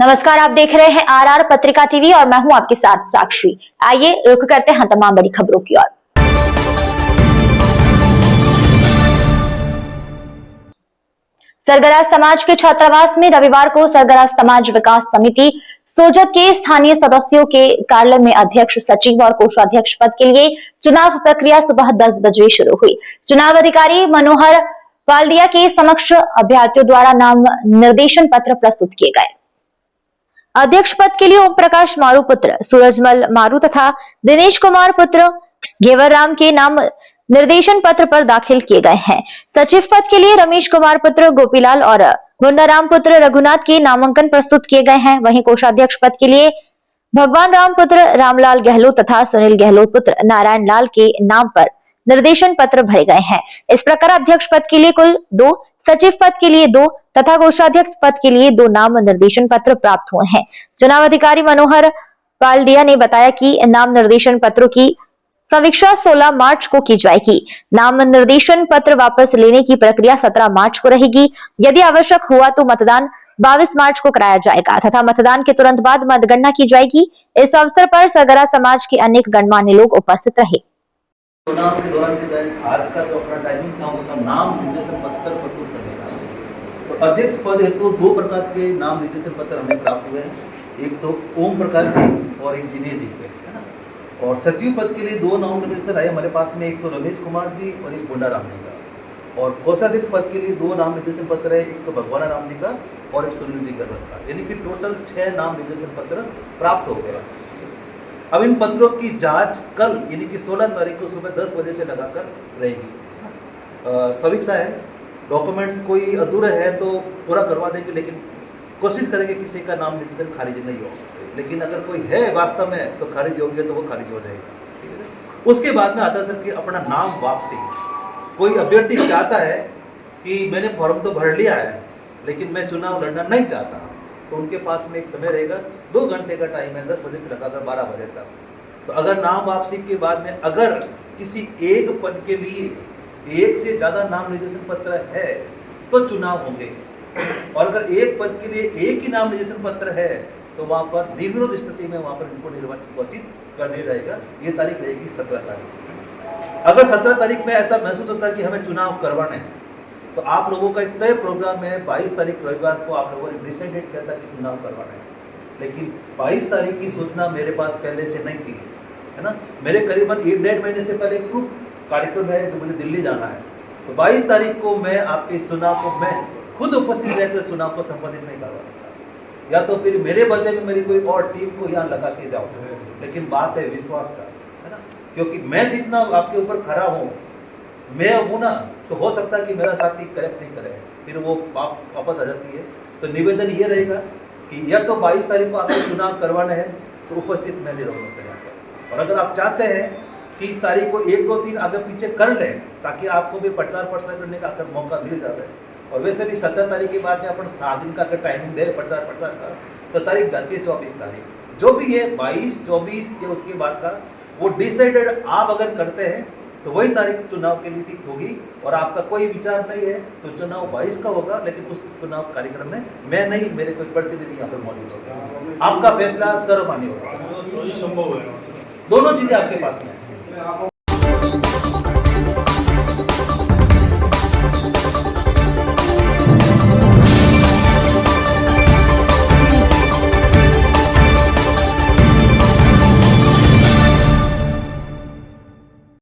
नमस्कार, आप देख रहे हैं आरआर पत्रिका टीवी और मैं हूं आपके साथ साक्षी। आइए रुख करते हैं तमाम बड़ी खबरों की ओर। सरगरा समाज के छात्रावास में रविवार को सरगरा समाज विकास समिति सोजत के स्थानीय सदस्यों के कार्यालय में अध्यक्ष, सचिव और कोषाध्यक्ष पद के लिए चुनाव प्रक्रिया सुबह 10 बजे शुरू हुई। चुनाव अधिकारी मनोहर वाल्दिया के समक्ष अभ्यर्थियों द्वारा नाम निर्देशन पत्र प्रस्तुत किए गए। अध्यक्ष पद के लिए ओम प्रकाश मारू पुत्र सूरजमल मारू तथा दिनेश कुमार पुत्र घेवर राम के नाम निर्देशन पत्र पर दाखिल किए गए हैं। सचिव पद के लिए रमेश कुमार पुत्र गोपीलाल और गुंडाराम पुत्र रघुनाथ के नामांकन प्रस्तुत किए गए हैं। वहीं कोषाध्यक्ष पद के लिए भगवान राम पुत्र रामलाल गहलोत तथा सुनील गहलोत पुत्र नारायण लाल के नाम पर निर्देशन पत्र भरे गए हैं। इस प्रकार अध्यक्ष पद के लिए कुल 2, सचिव पद के लिए 2 तथा कोषाध्यक्ष पद के लिए 2 नाम निर्देशन पत्र प्राप्त हुए हैं। चुनाव अधिकारी मनोहर वाल्दिया ने बताया कि नाम निर्देशन पत्रों की समीक्षा 16 मार्च को की जाएगी। नाम निर्देशन पत्र वापस लेने की प्रक्रिया 17 मार्च को रहेगी। यदि आवश्यक हुआ तो मतदान 22 मार्च को कराया जाएगा तथा मतदान के तुरंत बाद मतगणना की जाएगी। इस अवसर पर सरगरा समाज के अनेक गणमान्य लोग उपस्थित रहे। चुनाव के दौरान आज का जो अपना टाइमिंग था वो था नाम निर्देशन पत्र प्रस्तुत करने का। तो अध्यक्ष पद हेतु 2 प्रकार के नाम निर्देशन पत्र हमें प्राप्त हुए हैं। एक तो ओम प्रकाश जी और एक दिनेश जी पे, है ना। और सचिव पद के लिए 2 नाम निर्देशन आए हमारे पास में, एक तो रमेश कुमार जी और एक गुंडाराम जी का। और कोषाध्यक्ष पद के लिए 2 नाम निर्देशन पत्र है, एक तो भगवान राम जी का और एक सुनील जी का। यानी कि टोटल 6 नाम निर्देशन पत्र प्राप्त हो गए। अब इन पत्रों की जांच कल यानी कि 16 तारीख को सुबह 10 बजे से लगाकर रहेगी। समीक्षा है, डॉक्यूमेंट्स कोई अधूरे हैं तो पूरा करवा देंगे, लेकिन कोशिश करेंगे किसी का नाम निर्देशन खारिज नहीं हो। लेकिन अगर कोई है वास्तव में तो खारिज हो गया तो वो खारिज हो जाएगा, ठीक है। उसके बाद में आता सर कि अपना नाम वापसी। कोई अभ्यर्थी चाहता है कि मैंने फॉर्म तो भर लिया है लेकिन मैं चुनाव लड़ना नहीं चाहता, तो उनके पास में एक समय रहेगा, 2 घंटे का टाइम है, 10 बजे से लगाकर 12 बजे तक। तो अगर नाम वापसी के बाद में अगर किसी एक पद के लिए 1 से ज़्यादा नाम निर्देशन पत्र है तो चुनाव होंगे, और अगर एक पद के लिए 1 ही नाम निर्देशन पत्र है तो वहाँ पर निर्विरोध स्थिति में वहाँ पर इनको निर्वाचित घोषित कर दिया जाएगा। ये तारीख रहेगी 17 तारीख। अगर 17 तारीख में ऐसा महसूस होता है कि हमें चुनाव करवाने हैं तो आप लोगों का एक तय प्रोग्राम है। 22 तारीख रविवार को आप लोगों ने डिसाइडेड किया था कि चुनाव करवाना है, लेकिन 22 तारीख की सूचना मेरे पास पहले से नहीं थी, है ना। मेरे करीबन 1-1.5 महीने से पहले एक कार्यक्रम है जो मुझे दिल्ली जाना है। तो 22 तारीख को मैं आपके इस चुनाव को मैं खुद उपस्थित रहकर चुनाव को संपादित नहीं करवा सकता, या तो फिर मेरे बदले में मेरी कोई और टीम को यहाँ लगा के जाओ। लेकिन बात है विश्वास का, है ना, क्योंकि मैं जितना आपके ऊपर खड़ा हूँ, मैं हूँ ना, तो हो सकता है कि मेरा साथी करेक्ट नहीं करे, फिर वो वापस आ जाती है। तो निवेदन ये रहेगा कि या तो 22 तारीख को आपको चुनाव करवाना है तो उपस्थित मैं नहीं रहूँगा सर यहाँ पर। और अगर आप चाहते हैं कि इस तारीख को 1, 2, 3 आगे पीछे कर लें ताकि आपको भी प्रचार प्रसार करने का अगर मौका मिल जाता है, और वैसे भी 17 तारीख के बाद में अपन 7 दिन का अगर टाइमिंग दे प्रचार प्रसार का, तो तारीख जाती है 24 तारीख। जो भी है 22, 24 या उसके बाद का वो डिसाइडेड आप अगर करते हैं तो वही तारीख चुनाव के लिए ठीक होगी। और आपका कोई विचार नहीं है तो चुनाव 22 का होगा, लेकिन उस चुनाव कार्यक्रम में मैं नहीं, मेरे कोई प्रतिनिधि यहाँ पर मौजूद होगा। आपका फैसला सर्वमान्य होगा। दोनों चीजें आपके पास में है।